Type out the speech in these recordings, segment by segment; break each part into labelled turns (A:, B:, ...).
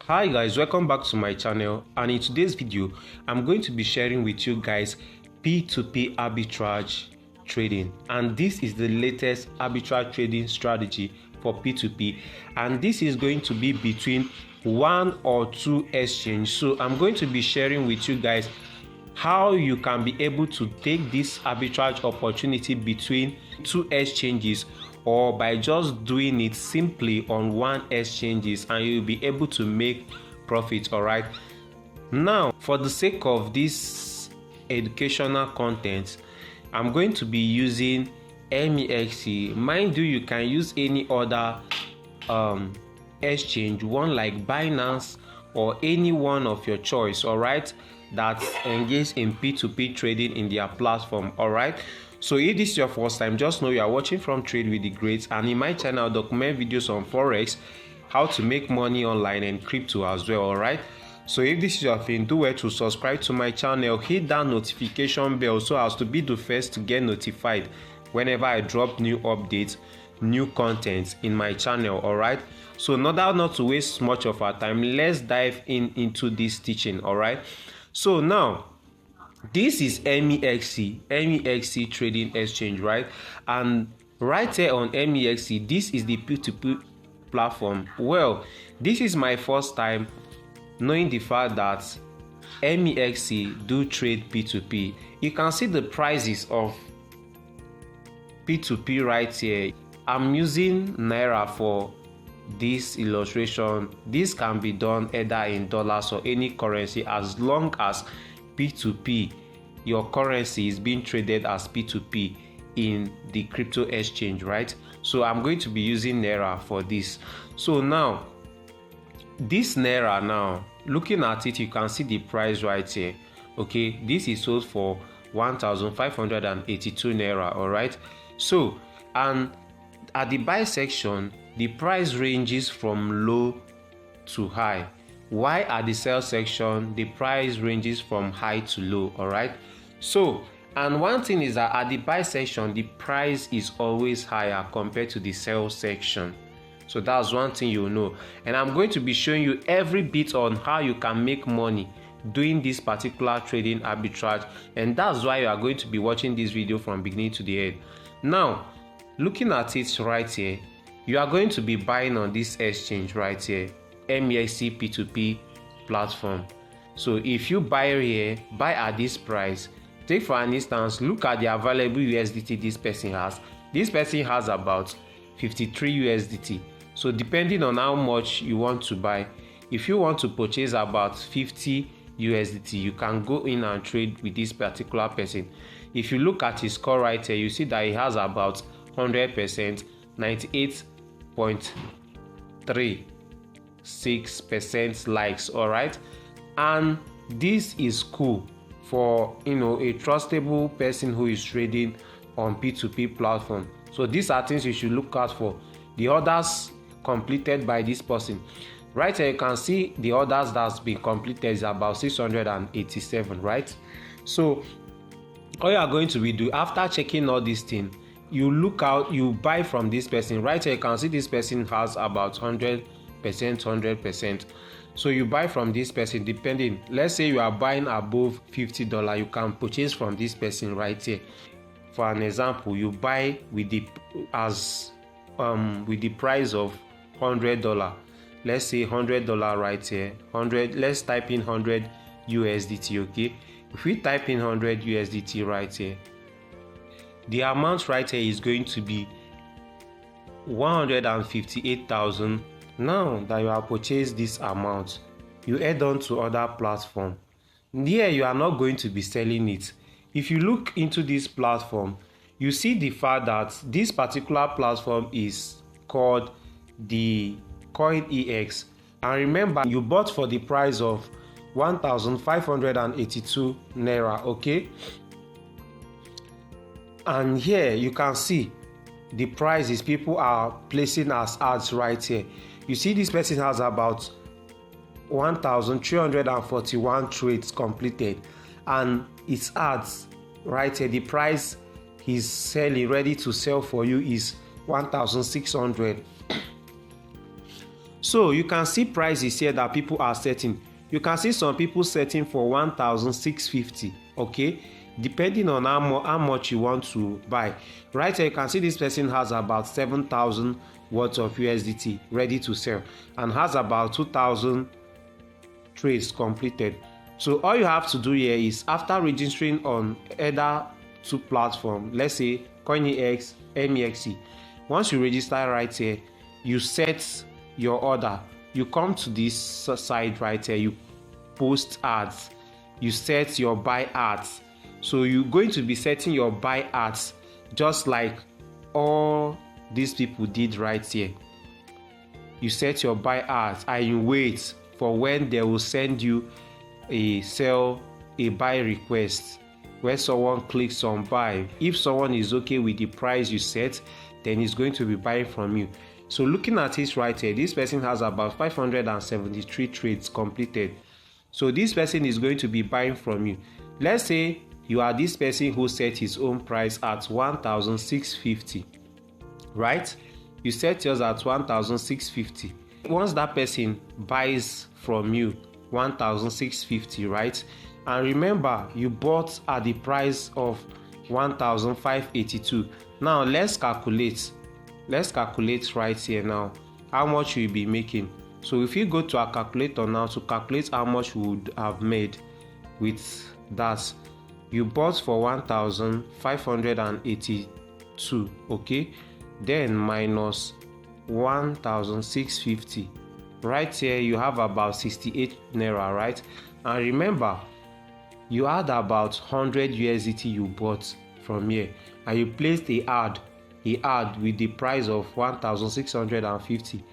A: Hi guys, welcome back to my channel, and in today's video I'm going to be sharing with you guys P2P arbitrage trading, and this is the latest arbitrage trading strategy for P2P, and this is going to be between one or two exchanges. So I'm going to be sharing with you guys how you can be able to take this arbitrage opportunity between two exchanges, or by just doing it simply on one exchanges, and you'll be able to make profit. All right, now for the sake of this educational content, I'm going to be using MEXC. Mind you can use any other exchange, one like Binance or any one of your choice, all right, that's engaged in P2P trading in their platform. All right, so if this is your first time, just know you are watching from Trade with Degreat, and in my channel I document videos on forex, how to make money online, and crypto as well. All right, so if this is your thing, do well to subscribe to my channel, hit that notification bell so as to be the first to get notified whenever I drop new updates, new content in my channel. All right, so in order not to waste much of our time, let's dive into this teaching. All right, so now this is MEXC trading exchange, right? And right here on MEXC, this is the P2P platform. Well, this is my first time knowing the fact that MEXC do trade P2P. You can see the prices of P2P right here. I'm using Naira for this illustration. This can be done either in dollars or any currency, as long as P2P, your currency, is being traded as P2P in the crypto exchange, right? So I'm going to be using Naira for this. So now this Naira, now looking at it, you can see the price right here. Okay, this is sold for 1,582 Naira. All right, so and at the buy section, the price ranges from low to high, while at the sell section the price ranges from high to low. All right, so and one thing is that at the buy section the price is always higher compared to the sell section. So that's one thing you know, and I'm going to be showing you every bit on how you can make money doing this particular trading arbitrage, and that's why you are going to be watching this video from beginning to the end. Now looking at it right here, you are going to be buying on this exchange right here, MEXC P2P platform. So if you buy here, buy at this price. Take for an instance, look at the available USDT this person has. This person has about 53 USDT. So depending on how much you want to buy, if you want to purchase about 50 USDT, you can go in and trade with this particular person. If you look at his score right here, you see that he has about 100%, 98.36% likes. All right, and this is cool for a trustable person who is trading on P2P platform. So these are things you should look out for. The orders completed by this person right here, you can see the orders that's been completed is about 687, right? So all you are going to be do after checking all these things, you look out, you buy from this person right here. You can see this person has about 100%. So you buy from this person, depending, let's say you are buying above $50, you can purchase from this person right here. For an example, you buy with the with the price of $100. Let's say $100 right here, 100, let's type in 100 USDT. Okay, if we type in 100 USDT right here, the amount right here is going to be 158,000. Now that you have purchased this amount, you head on to other platform. Here you are not going to be selling it. If you look into this platform, you see the fact that this particular platform is called the CoinEX, and remember, you bought for the price of 1,582 Naira. Okay, and here you can see the prices people are placing as ads right here. You see this person has about 1,341 trades completed, and its ads right here, the price he's selling, ready to sell for you, is 1,600. So you can see prices here that people are setting. You can see some people setting for 1,650, okay, depending on how much you want to buy. Right here you can see this person has about 7,000 worth of USDT ready to sell and has about 2,000 trades completed. So all you have to do here is, after registering on either two platforms, let's say CoinEx, MEXC, once you register right here, you set your order. You come to this side right here, you post ads, you set your buy ads. So you're going to be setting your buy ads just like all these people did right here. You set your buy ads and you wait for when they will send you a buy request, where someone clicks on buy. If someone is okay with the price you set, then he's going to be buying from you. So looking at it right here, this person has about 573 trades completed. So this person is going to be buying from you. Let's say you are this person who set his own price at 1,650, right? You set yours at 1,650. Once that person buys from you 1,650, right? And remember, you bought at the price of 1,582. Now let's calculate right here now how much you'll be making. So if you go to our calculator now to calculate how much we would have made with that, you bought for 1,582, okay, then minus 1,650. Right here you have about 68 naira, right? And remember, you had about 100 USDT you bought from here, and you placed a ad with the price of 1,650,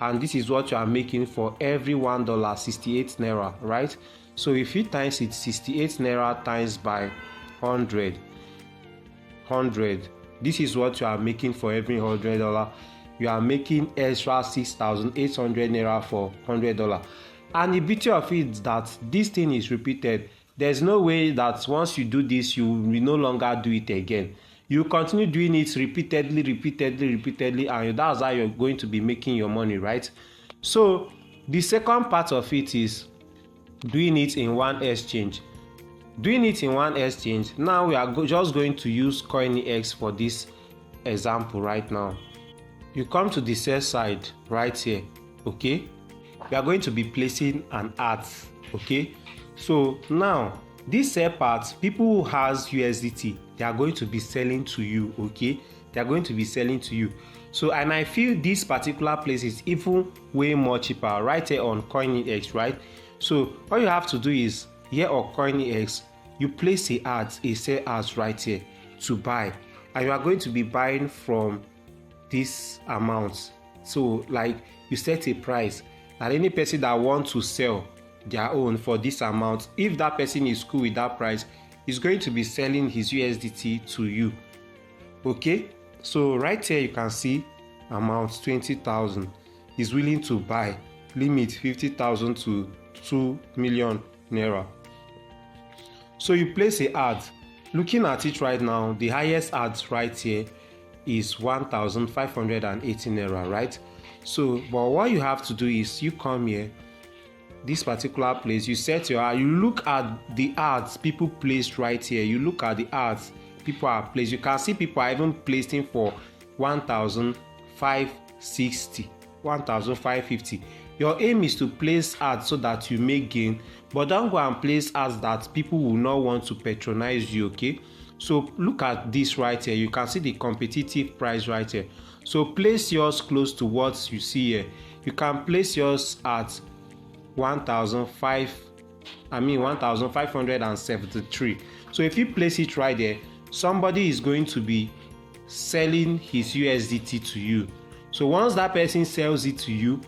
A: and this is what you are making for every $1, 68 naira, right? So if you times it, 68 naira times by 100, this is what you are making for every $100. You are making extra 6,800 naira for $100. And the beauty of it is that this thing is repeated. There's no way that once you do this, you will no longer do it again. You continue doing it repeatedly, and that's how you're going to be making your money, right? So the second part of it is doing it in one exchange. Now we are just going to use CoinEx for this example right now. You come to the sell side right here, okay? We are going to be placing an ad, okay? So now this sell part, people who has USDT, they are going to be selling to you, okay? They are going to be selling to you. So, and I feel this particular place is even way more cheaper right here on CoinEx, right? So all you have to do is, here on CoinEx, you place a sell ads right here to buy, and you are going to be buying from this amount. So like you set a price, and any person that wants to sell their own for this amount, if that person is cool with that price, is going to be selling his USDT to you, okay? So right here you can see amount 20,000 is willing to buy, limit 50,000 to 2 million naira. So you place a ad. Looking at it right now, the highest ads right here is 1,580 naira, right? So but what you have to do is, you come here, this particular place, you set your ad, you look at the ads people placed right here, you look at the ads people are placed. You can see people are even placing for 1,560, 1,550. Your aim is to place ads so that you make gain, but don't go and place ads that people will not want to patronize you, okay? So look at this right here, you can see the competitive price right here. So place yours close to what you see here. You can place yours at 1,573. So if you place it right there, somebody is going to be selling his USDT to you. So once that person sells it to you,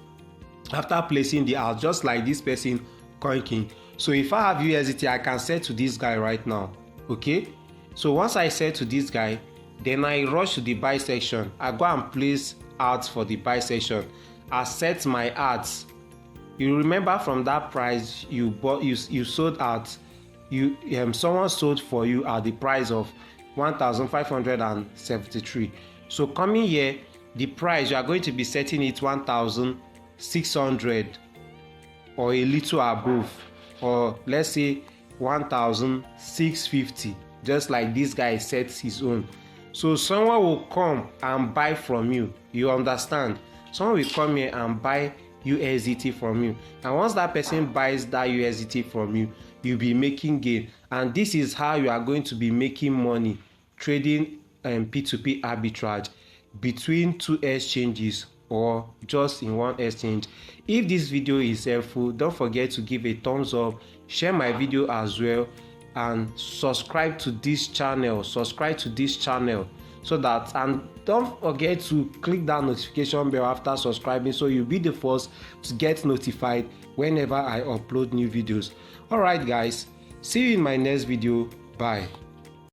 A: after placing the ad, just like this person CoinKing. So if I have USDT, I can sell to this guy right now, okay? So once I sell to this guy, then I rush to the buy section. I go and place ads for the buy section. I set my ads. You remember from that price you bought, you sold at, someone sold for you at the price of 1,573. So coming here, the price you are going to be setting it 1,000 600 or a little above, or let's say 1,650, just like this guy sets his own. So someone will come and buy from you. You understand? Someone will come here and buy USDT from you, and once that person buys that USDT from you, you'll be making gain. And this is how you are going to be making money trading P2P arbitrage between two exchanges or just in one exchange. If this video is helpful, don't forget to give a thumbs up, share my video as well, and subscribe to this channel. So that, and don't forget to click that notification bell after subscribing, so you'll be the first to get notified whenever I upload new videos. All right guys, see you in my next video. Bye.